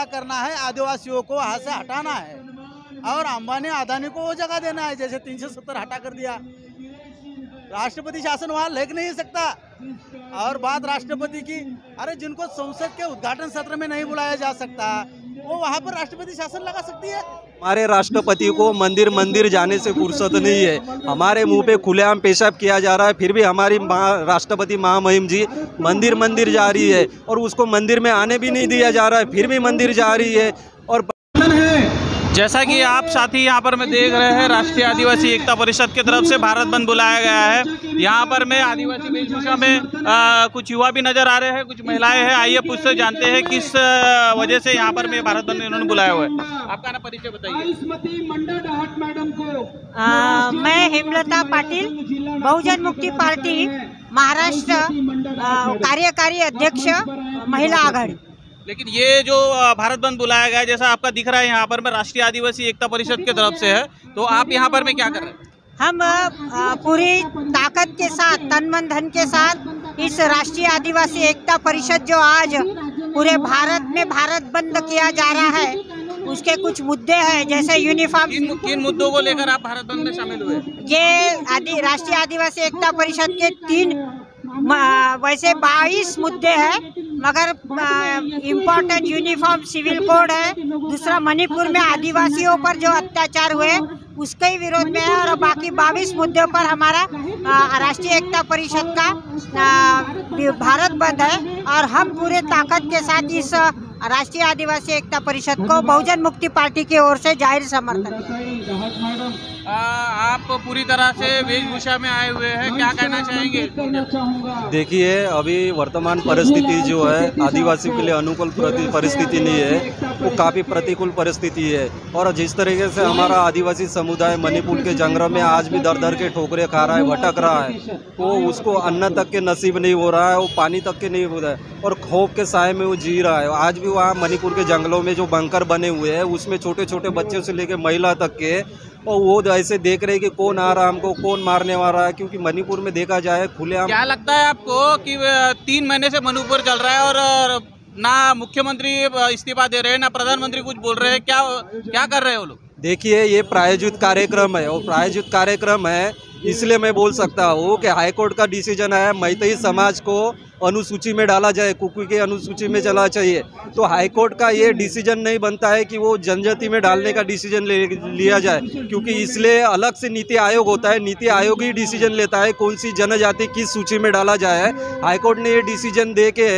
करना है, आदिवासियों को वहाँ से हटाना है और अंबानी अदानी को वो जगह देना है। जैसे 370 हटा कर दिया, राष्ट्रपति शासन वहाँ लग नहीं सकता। और बात राष्ट्रपति की, अरे जिनको संसद के उद्घाटन सत्र में नहीं बुलाया जा सकता वो वहाँ पर राष्ट्रपति शासन लगा सकती है। हमारे राष्ट्रपति को मंदिर मंदिर जाने से फुर्सत नहीं है। हमारे मुंह पे खुलेआम पेशाब किया जा रहा है, फिर भी हमारी राष्ट्रपति महामहिम जी मंदिर मंदिर जा रही है और उसको मंदिर में आने भी नहीं दिया जा रहा है, फिर भी मंदिर जा रही है। और जैसा कि आप साथी यहाँ पर मैं देख रहे हैं, राष्ट्रीय आदिवासी एकता परिषद की तरफ से भारत बंद बुलाया गया है। यहाँ पर मैं आदिवासी वेशभूषा में कुछ युवा भी नजर आ रहे हैं, कुछ महिलाएं हैं। आइए पूछते जानते हैं किस वजह से यहाँ पर मैं भारत बंद इन्होंने बुलाया हुआ है। आपका ना परिचय बताइए। मैं हेमलता पाटिल, बहुजन मुक्ति पार्टी महाराष्ट्र कार्यकारी अध्यक्ष, महिला आघाड़ी। लेकिन ये जो भारत बंद बुलाया गया है, जैसा आपका दिख रहा है यहाँ पर, मैं राष्ट्रीय आदिवासी एकता परिषद की तरफ से है, तो आप यहाँ पर में क्या कर रहे हैं? हम पूरी ताकत के साथ, तन मन धन के साथ इस राष्ट्रीय आदिवासी एकता परिषद जो आज पूरे भारत में भारत बंद किया जा रहा है, उसके कुछ मुद्दे हैं। जैसे यूनिफॉर्म। किन मुद्दों को लेकर आप भारत बंद में शामिल हुए? ये राष्ट्रीय आदिवासी एकता परिषद के 3 वैसे 22 मुद्दे हैं, मगर इम्पोर्टेंट यूनिफॉर्म सिविल कोड है। दूसरा, मणिपुर में आदिवासियों पर जो अत्याचार हुए उसके ही विरोध में है। और बाकी 22 मुद्दों पर हमारा राष्ट्रीय एकता परिषद का भारत बंद है और हम पूरे ताकत के साथ इस राष्ट्रीय आदिवासी एकता परिषद को बहुजन मुक्ति पार्टी की ओर से जाहिर समर्थन। आप पूरी तरह से वेशभूषा में आए हुए हैं, क्या कहना चाहेंगे? देखिए, अभी वर्तमान परिस्थिति जो है आदिवासी के लिए अनुकूल परिस्थिति नहीं है, वो काफ़ी प्रतिकूल परिस्थिति है। और जिस तरीके से हमारा आदिवासी समुदाय मणिपुर के जंगलों में आज भी दर दर के ठोकरे खा रहा है, भटक रहा है, वो उसको अन्न तक के नसीब नहीं हो रहा है, वो पानी तक के नहीं हो रहा है और खौफ के साए में वो जी रहा है। आज भी वहाँ मणिपुर के जंगलों में जो बंकर बने हुए हैं उसमें छोटे छोटे बच्चों से लेकर महिला तक के, और वो ऐसे देख रहे कि कौन आ रहा है, हमको कौन मारने वाला है। क्योंकि मणिपुर में देखा जाए खुलेआम। क्या लगता है आपको कि 3 महीने से मणिपुर चल रहा है और ना मुख्यमंत्री इस्तीफा दे रहे हैं, ना प्रधानमंत्री कुछ बोल रहे हैं, क्या कर रहे हैं वो लोग? देखिए, ये प्रायोजित कार्यक्रम है और प्रायोजित कार्यक्रम है, इसलिए मैं बोल सकता हूँ कि हाईकोर्ट का डिसीजन है मैतेई समाज को अनुसूची में डाला जाए, कुकी के अनुसूची में चला चाहिए। तो हाईकोर्ट का ये डिसीजन नहीं बनता है कि वो जनजाति में डालने का डिसीजन लिया जाए, क्योंकि इसलिए अलग से नीति आयोग होता है, नीति आयोग ही डिसीजन लेता है कौन सी जनजाति किस सूची में डाला जाए। हाईकोर्ट ने ये डिसीजन दे के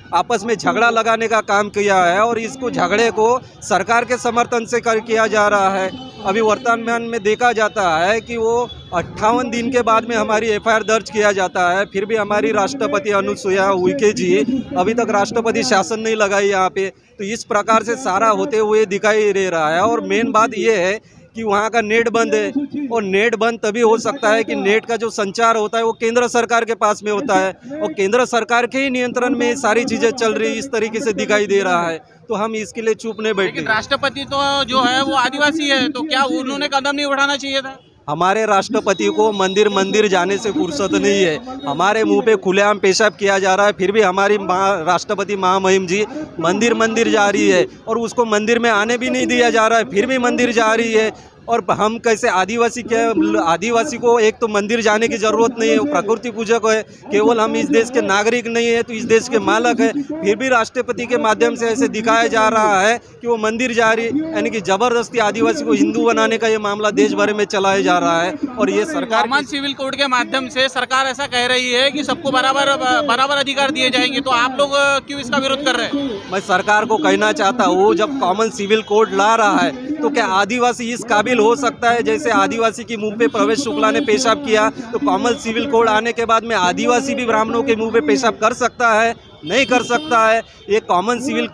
आपस में झगड़ा लगाने का काम किया है और इसको झगड़े को सरकार के समर्थन से किया जा रहा है। अभी वर्तमान में देखा जाता है कि वो 58 दिन के बाद में हमारी एफआईआर दर्ज किया जाता है, फिर भी हमारी राष्ट्रपति अनुसुईया उइके जी अभी तक राष्ट्रपति शासन नहीं लगाई यहाँ पे। तो इस प्रकार से सारा होते हुए दिखाई दे रहा है। और मेन बात ये है कि वहाँ का नेट बंद है और नेट बंद तभी हो सकता है कि नेट का जो संचार होता है वो केंद्र सरकार के पास में होता है और केंद्र सरकार के ही नियंत्रण में सारी चीज़ें चल रही इस तरीके से दिखाई दे रहा है। तो हम इसके लिए चुप नहीं बैठे। राष्ट्रपति तो जो है वो आदिवासी है, तो क्या उन्होंने कदम नहीं उठाना चाहिए था? हमारे राष्ट्रपति को मंदिर मंदिर जाने से फुर्सत नहीं है। हमारे मुंह पे खुलेआम पेशाब किया जा रहा है, फिर भी हमारी राष्ट्रपति महामहिम जी मंदिर मंदिर जा रही है और उसको मंदिर में आने भी नहीं दिया जा रहा है, फिर भी मंदिर जा रही है। और हम कैसे आदिवासी को एक तो मंदिर जाने की ज़रूरत नहीं है, वो प्रकृति पूजक है, केवल हम इस देश के नागरिक नहीं है तो इस देश के मालक है, फिर भी राष्ट्रपति के माध्यम से ऐसे दिखाया जा रहा है कि वो मंदिर जा रही है। यानी कि ज़बरदस्ती आदिवासी को हिंदू बनाने का ये मामला देश भर में चलाया जा रहा है। और ये सरकार कॉमन सिविल कोड के माध्यम से सरकार ऐसा कह रही है कि सबको बराबर अधिकार दिए जाएंगे, तो आप लोग क्यों इसका विरोध कर रहे हैं? मैं सरकार को कहना चाहता हूँ, जब कॉमन सिविल कोड ला रहा है तो क्या आदिवासी इस काबिल हो सकता है? जैसे आदिवासी के मुंह पे प्रवेश शुक्ला ने पेशाब किया, तो कॉमन सिविल कोड आने के बाद में आदिवासी भी ब्राह्मणों के मुंह पे पेशाब कर सकता है? नहीं कर सकता है। ये कॉमन सिविल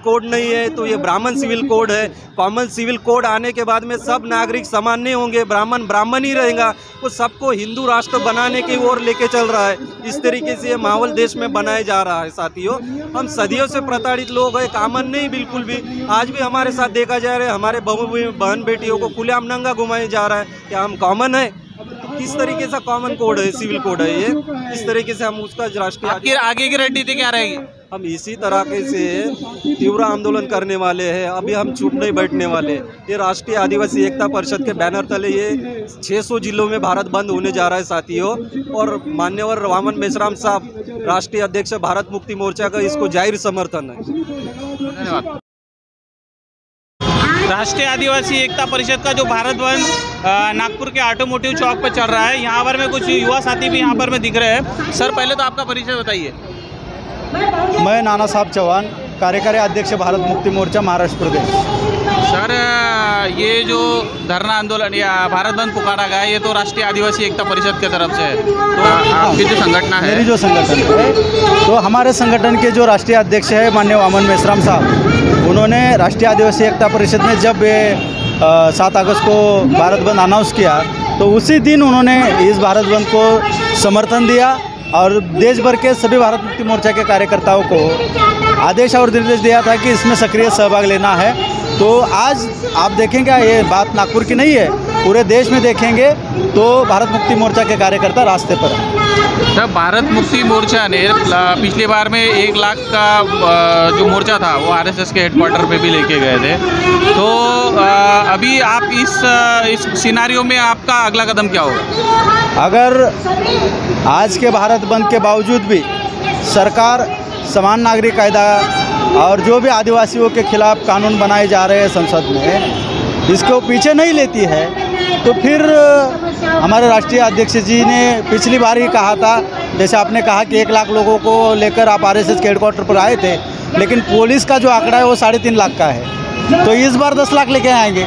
कोड नहीं है, तो ये ब्राह्मण सिविल कोड है। कॉमन सिविल कोड आने के बाद में सब नागरिक समान नहीं होंगे, ब्राह्मण ब्राह्मण ही रहेगा। वो सबको हिंदू राष्ट्र बनाने की ओर लेके चल रहा है। इस तरीके से ये माहौल देश में बनाया जा रहा है। साथियों, हम सदियों से प्रताड़ित लोग हैं, कॉमन नहीं बिल्कुल भी। आज भी हमारे साथ देखा जा रहा है, हमारे बहन बेटियों को खुलेआम नंगा घुमाया जा रहा है। क्या हम कॉमन है? किस तरीके से कॉमन कोड है, सिविल कोड है ये? इस तरीके से हम उसका राष्ट्रीय आगे की रणनीति क्या रहेगी? हम इसी तरह से तीव्र आंदोलन करने वाले हैं। अभी हम चुप नहीं बैठने वाले। ये राष्ट्रीय आदिवासी एकता परिषद के बैनर तले ये 600 जिलों में भारत बंद होने जा रहा है साथियों। और मान्यवर वामन मेश्राम साहब राष्ट्रीय अध्यक्ष भारत मुक्ति मोर्चा का इसको जाहिर समर्थन है। धन्यवाद। राष्ट्रीय आदिवासी एकता परिषद का जो भारत बंद नागपुर के ऑटोमोटिव चौक पर चल रहा है, यहाँ पर में कुछ युवा साथी भी यहाँ पर में दिख रहे हैं। सर पहले तो आपका परिचय बताइए। मैं नाना साहब चौहान, कार्यकारी अध्यक्ष भारत मुक्ति मोर्चा महाराष्ट्र प्रदेश। सर ये जो धरना आंदोलन या भारत बंद पुकारा गया है, ये तो राष्ट्रीय आदिवासी एकता परिषद की तरफ से है। तो आपकी जो संगठन है, मेरी जो संगठन है, तो हमारे संगठन के जो राष्ट्रीय अध्यक्ष है माननीय वामन मेश्राम साहब, उन्होंने राष्ट्रीय आदिवासी एकता परिषद ने जब 7 अगस्त को भारत बंद अनाउंस किया तो उसी दिन उन्होंने इस भारत बंद को समर्थन दिया और देश भर के सभी भारत मुक्ति मोर्चा के कार्यकर्ताओं को आदेश और निर्देश दिया था कि इसमें सक्रिय सहभाग लेना है। तो आज आप देखेंगे ये बात नागपुर की नहीं है, पूरे देश में देखेंगे तो भारत मुक्ति मोर्चा के कार्यकर्ता रास्ते पर हैं। जब भारत मुक्ति मोर्चा ने पिछली बार में 1 लाख का जो मोर्चा था वो आरएसएस के हेडक्वार्टर पे भी लेके गए थे, तो अभी आप इस सिनारियो में आपका अगला कदम क्या होगा? अगर आज के भारत बंद के बावजूद भी सरकार समान नागरिक कायदा और जो भी आदिवासियों के खिलाफ कानून बनाए जा रहे हैं संसद में, इसको पीछे नहीं लेती है, तो फिर हमारे राष्ट्रीय अध्यक्ष जी ने पिछली बार ही कहा था, जैसे आपने कहा कि 1 लाख लोगों को लेकर आप आरएसएस के हेडक्वार्टर पर आए थे, लेकिन पुलिस का जो आंकड़ा है वो 3.5 लाख का है। तो इस बार 10 लाख लेके आएंगे,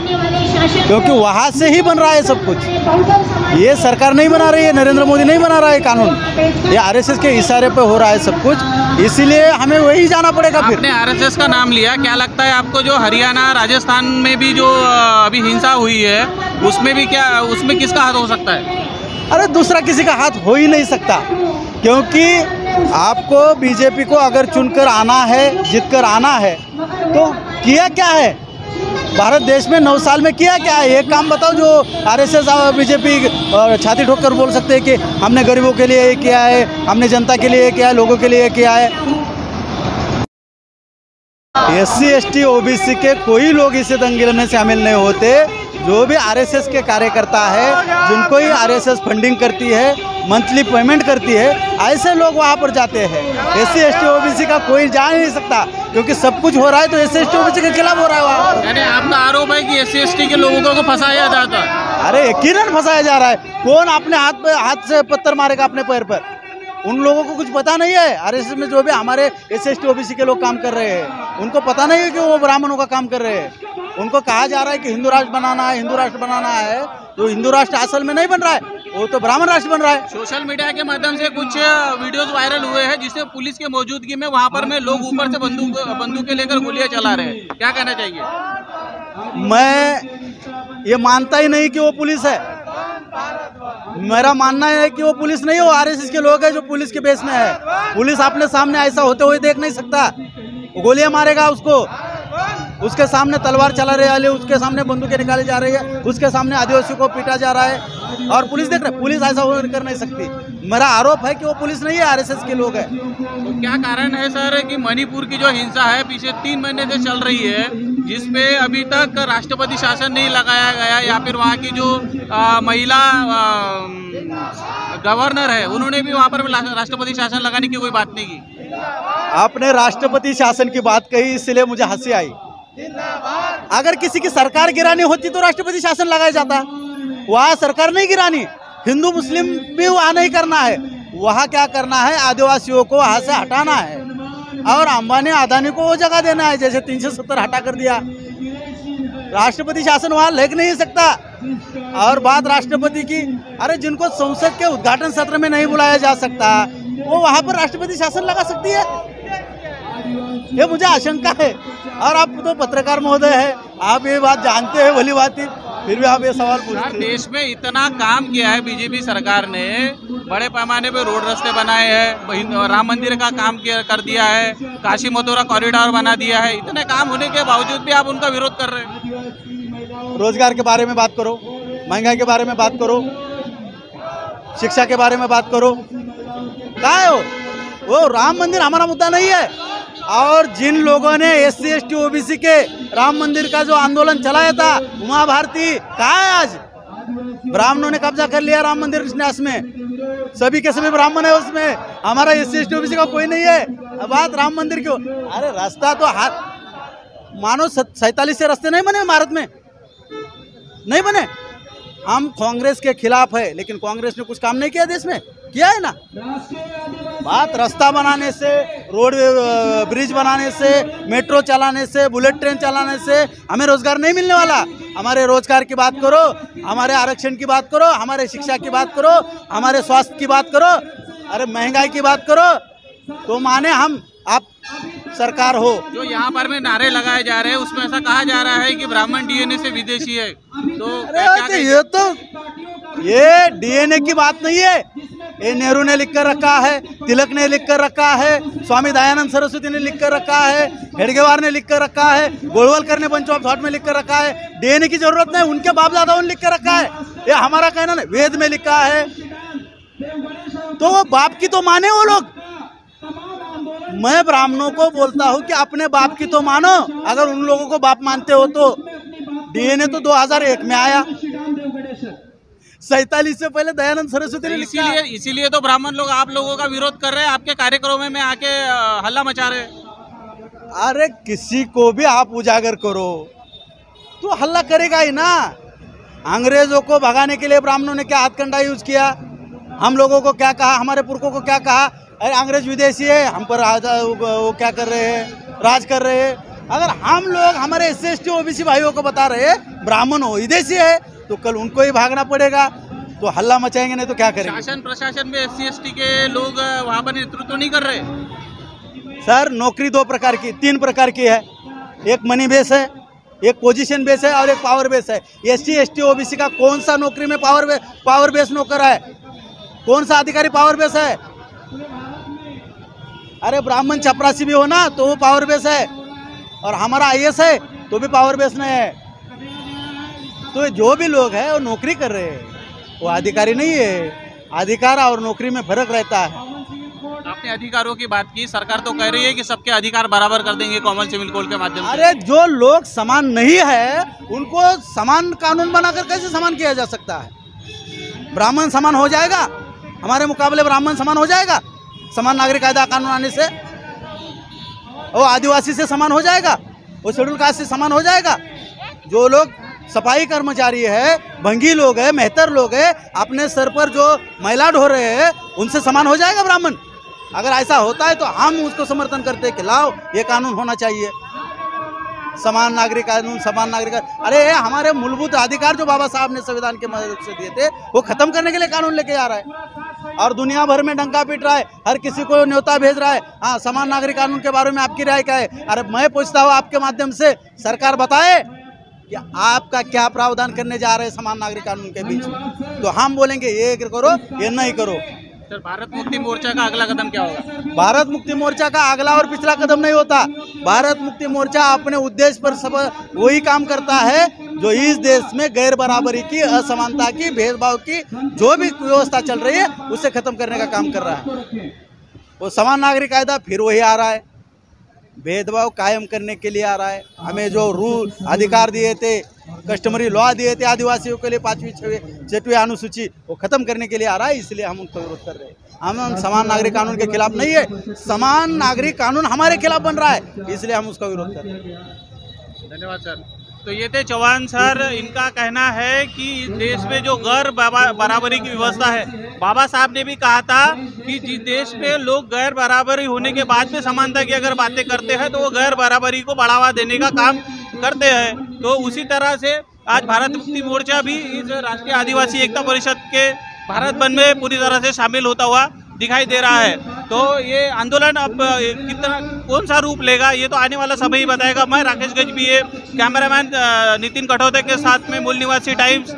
क्योंकि वहाँ से ही बन रहा है सब कुछ। ये सरकार नहीं बना रही है, नरेंद्र मोदी नहीं बना रहा है कानून, ये आरएसएस के इशारे पे हो रहा है सब कुछ, इसीलिए हमें वही जाना पड़ेगा। फिर आपने आरएसएस का नाम लिया, क्या लगता है आपको जो हरियाणा राजस्थान में भी जो अभी हिंसा हुई है उसमें किसका हाथ हो सकता है? अरे दूसरा किसी का हाथ हो ही नहीं सकता, क्योंकि आपको बीजेपी को अगर चुनकर आना है, जीत कर आना है, तो किया क्या है भारत देश में 9 साल में किया क्या है? एक काम बताओ जो आरएसएस और बीजेपी छाती ठोक कर बोल सकते हैं कि हमने गरीबों के लिए ये किया है, हमने जनता के लिए ये किया है, लोगों के लिए ये किया है। SC ST OBC के कोई लोग इस दंगे में शामिल नहीं होते। जो भी आरएसएस के कार्यकर्ता है, जिनको ही आरएसएस फंडिंग करती है, मंथली पेमेंट करती है, ऐसे लोग वहाँ पर जाते हैं। SC ST OBC का कोई जा नहीं सकता, क्योंकि सब कुछ हो रहा है तो SC ST OBC के खिलाफ हो रहा है वहाँ। यानी आपका आरोप है कि SC ST के लोगों को फंसाया जाता है? अरे यकीनन फंसाया जा रहा है। कौन अपने हाथ से पत्थर मारेगा अपने पैर पर? उन लोगों को कुछ पता नहीं है। आरएसएस में जो भी हमारे SC ST OBC के लोग काम कर रहे हैं, उनको पता नहीं है कि वो ब्राह्मणों का काम कर रहे हैं। उनको कहा जा रहा है कि हिंदू राष्ट्र बनाना है, हिंदू राष्ट्र बनाना है, तो हिंदू राष्ट्र असल में नहीं बन रहा है, वो तो ब्राह्मण राष्ट्र बन रहा है। सोशल मीडिया के माध्यम से कुछ वीडियोस वायरल हुए हैं जिससे पुलिस की मौजूदगी में वहां पर में लोग ऊपर से बंदूकें लेकर गोलियां चला रहे हैं, क्या कहना चाहिए? मैं ये मानता ही नहीं कि वो पुलिस है। मेरा मानना है कि वो पुलिस नहीं है, वो आरएसएस के लोग हैं जो पुलिस के बेस में है। पुलिस अपने सामने ऐसा होते हुए देख नहीं सकता, गोलियां मारेगा उसको, उसके सामने तलवार चला रहे वाले, उसके सामने बंदूकें निकाली जा रही है, उसके सामने आदिवासियों को पीटा जा रहा है और पुलिस देख रहे। पुलिस ऐसा कर नहीं सकती। मेरा आरोप है कि वो पुलिस नहीं है, आरएसएस के लोग हैं। तो क्या कारण है सर कि मणिपुर की जो हिंसा है पिछले 3 महीने से चल रही है, जिसपे अभी तक राष्ट्रपति शासन नहीं लगाया गया, या फिर वहाँ की जो महिला गवर्नर है उन्होंने भी वहाँ पर राष्ट्रपति शासन लगाने की कोई बात नहीं की? आपने राष्ट्रपति शासन की बात कही, इसलिए मुझे हंसी आई। अगर किसी की सरकार गिरानी होती तो राष्ट्रपति शासन लगाया जाता। वहाँ सरकार नहीं गिरानी, हिंदू मुस्लिम भी वहाँ नहीं करना है। वहाँ क्या करना है, आदिवासियों को वहाँ से हटाना है और अंबानी अदानी को वो जगह देना है। जैसे 370 हटा कर दिया, राष्ट्रपति शासन वहाँ लग नहीं सकता। और बात राष्ट्रपति की, अरे जिनको संसद के उद्घाटन सत्र में नहीं बुलाया जा सकता, वो वहाँ पर राष्ट्रपति शासन लगा सकती है, ये मुझे आशंका है। और आप तो पत्रकार महोदय है, आप ये बात जानते हैं भली बात ही, फिर भी आप ये सवाल पूछते हैं। देश में इतना काम किया है बीजेपी सरकार ने, बड़े पैमाने पे रोड रास्ते बनाए हैं, राम मंदिर का काम कर दिया है, काशी मथुरा कॉरिडोर बना दिया है, इतने काम होने के बावजूद भी आप उनका विरोध कर रहे हैं। रोजगार के बारे में बात करो, महंगाई के बारे में बात करो, शिक्षा के बारे में बात करो, क्या है वो राम मंदिर हमारा मुद्दा नहीं है। और जिन लोगों ने SC ST OBC के राम मंदिर का जो आंदोलन चलाया था, उमा भारती कहाँ है आज? ब्राह्मणों ने कब्जा कर लिया राम मंदिर न्यास में, सभी के सभी ब्राह्मण है उसमें, हमारा SC ST OBC का कोई नहीं है। अब बात राम मंदिर क्यों? अरे रास्ता तो मानो 47 से रास्ते नहीं बने भारत में, नहीं बने। हम कांग्रेस के खिलाफ है, लेकिन कांग्रेस ने कुछ काम नहीं किया देश में, किया है ना? बात रास्ता बनाने से, रोड ब्रिज बनाने से, मेट्रो चलाने से, बुलेट ट्रेन चलाने से हमें रोजगार नहीं मिलने वाला। हमारे रोजगार की बात करो, हमारे आरक्षण की बात करो, हमारे शिक्षा की बात करो, हमारे स्वास्थ्य की बात करो, अरे महंगाई की बात करो, तो माने हम आप सरकार हो। जो यहाँ पर में नारे लगाए जा रहे हैं उसमें ऐसा कहा जा रहा है कि ब्राह्मण DNA से विदेशी है, तो ये DNA की बात नहीं है। ये नेहरू ने लिख कर रखा है, तिलक ने लिख कर रखा है, स्वामी दयानंद सरस्वती ने लिख कर रखा है, हेडगेवार ने लिख कर रखा है, गोलवलकर ने बंच ऑफ थॉट में लिख कर रखा है। DNA की जरूरत नहीं, उनके बाप दादाओं ने लिख कर रखा है, ये हमारा कहना नहीं, वेद में लिखा है। तो वो बाप की तो माने वो लोग। मैं ब्राह्मणों को बोलता हूँ कि अपने बाप की तो मानो, अगर उन लोगों को बाप मानते हो तो। DNA तो 2001 में आया, 47 से पहले दयानंद सरस्वती ने लिखा। इसीलिए तो ब्राह्मण लोग आप लोगों का विरोध कर रहे हैं, आपके कार्यक्रमों में आके हल्ला मचा रहे हैं। अरे किसी को भी आप उजागर करो तो हल्ला करेगा ही ना। अंग्रेजों को भगाने के लिए ब्राह्मणों ने क्या हथकंडा यूज किया, हम लोगों को क्या कहा, हमारे पुरखों को क्या कहा, अरे अंग्रेज विदेशी है, हम पर वो क्या कर रहे हैं, राज कर रहे हैं। अगर हम लोग हमारे SC ST OBC भाइयों को बता रहे हैं ब्राह्मण हो विदेशी है, तो कल उनको ही भागना पड़ेगा, तो हल्ला मचाएंगे, नहीं तो क्या करेंगे। शासन प्रशासन में SC ST के लोग वहाँ पर नेतृत्व नहीं कर रहे। सर नौकरी 2 प्रकार की 3 प्रकार की है, एक मनी बेस है, एक पोजीशन बेस है और एक पावर बेस है। SC ST OBC का कौन सा नौकरी में पावर बेस नौकर है, कौन सा अधिकारी पावर बेस है? अरे ब्राह्मण चपरासी भी हो ना तो वो पावर बेस है, और हमारा IAS है तो भी पावर बेस नहीं है। तो जो भी लोग हैं वो नौकरी कर रहे हैं, वो अधिकारी नहीं है। अधिकार और नौकरी में फर्क रहता है। आपने अधिकारों की बात की, सरकार तो कह रही है कि सबके अधिकार बराबर कर देंगे कॉमन सिविल कोड के माध्यम से। अरे जो लोग समान नहीं है उनको समान कानून बनाकर कैसे समान किया जा सकता है? ब्राह्मण समान हो जाएगा, हमारे मुकाबले ब्राह्मण समान हो जाएगा समान नागरिक कायदा कानून आने से? वो आदिवासी से समान हो जाएगा, वो शेड्यूल कास्ट से समान हो जाएगा? जो लोग सफाई कर्मचारी है, भंगी लोग है, मेहतर लोग है, अपने सर पर जो मैला ढो रहे हैं, उनसे समान हो जाएगा ब्राह्मण? अगर ऐसा होता है तो हम उसको समर्थन करते हैं कि लाओ ये कानून होना चाहिए, समान नागरिक कानून, समान नागरिक। अरे हमारे मूलभूत अधिकार जो बाबा साहब ने संविधान के मदद से दिए थे, वो खत्म करने के लिए कानून लेके आ रहा है, और दुनिया भर में डंका पीट रहा है, हर किसी को न्योता भेज रहा है। हाँ, समान नागरिक कानून के बारे में आपकी राय क्या है? अरे मैं पूछता हूँ आपके माध्यम से, सरकार बताए कि आपका क्या प्रावधान करने जा रहे हैं समान नागरिक कानून के बीच में? तो हम बोलेंगे ये करो, ये नहीं करो। सर, भारत मुक्ति मोर्चा का अगला कदम क्या होगा? भारत मुक्ति मोर्चा का अगला और पिछला कदम नहीं होता। भारत मुक्ति मोर्चा अपने उद्देश्य पर सब वही काम करता है जो इस देश में गैर बराबरी की, असमानता की, भेदभाव की जो भी व्यवस्था चल रही है उसे खत्म करने का काम कर रहा है। वो समान नागरिक कायदा फिर वही आ रहा है, भेदभाव कायम करने के लिए आ रहा है। हमें जो रूल अधिकार दिए थे, कस्टमरी लॉ दिए थे आदिवासियों के लिए 5वीं 6वीं अनुसूची, वो खत्म करने के लिए आ रहा है, इसलिए हम उनका विरोध कर रहे हैं। हम समान नागरिक कानून के खिलाफ नहीं है, समान नागरिक कानून हमारे खिलाफ बन रहा है, इसलिए हम उसका विरोध कर रहे हैं। धन्यवाद सर। तो ये थे चौहान सर, इनका कहना है कि देश में जो गैर बराबरी की व्यवस्था है, बाबा साहब ने भी कहा था कि जिस देश में लोग गैर बराबरी होने के बाद में समानता की अगर बातें करते हैं तो वो गैर बराबरी को बढ़ावा देने का काम करते हैं। तो उसी तरह से आज भारत मुक्ति मोर्चा भी इस राष्ट्रीय आदिवासी एकता परिषद के भारत बंद में पूरी तरह से शामिल होता हुआ दिखाई दे रहा है। तो ये आंदोलन अब कितना कौन सा रूप लेगा ये तो आने वाला समय ही बताएगा। मैं राकेश गजबीये, कैमरामैन नितिन कठौते के साथ में मूल निवासी टाइम्स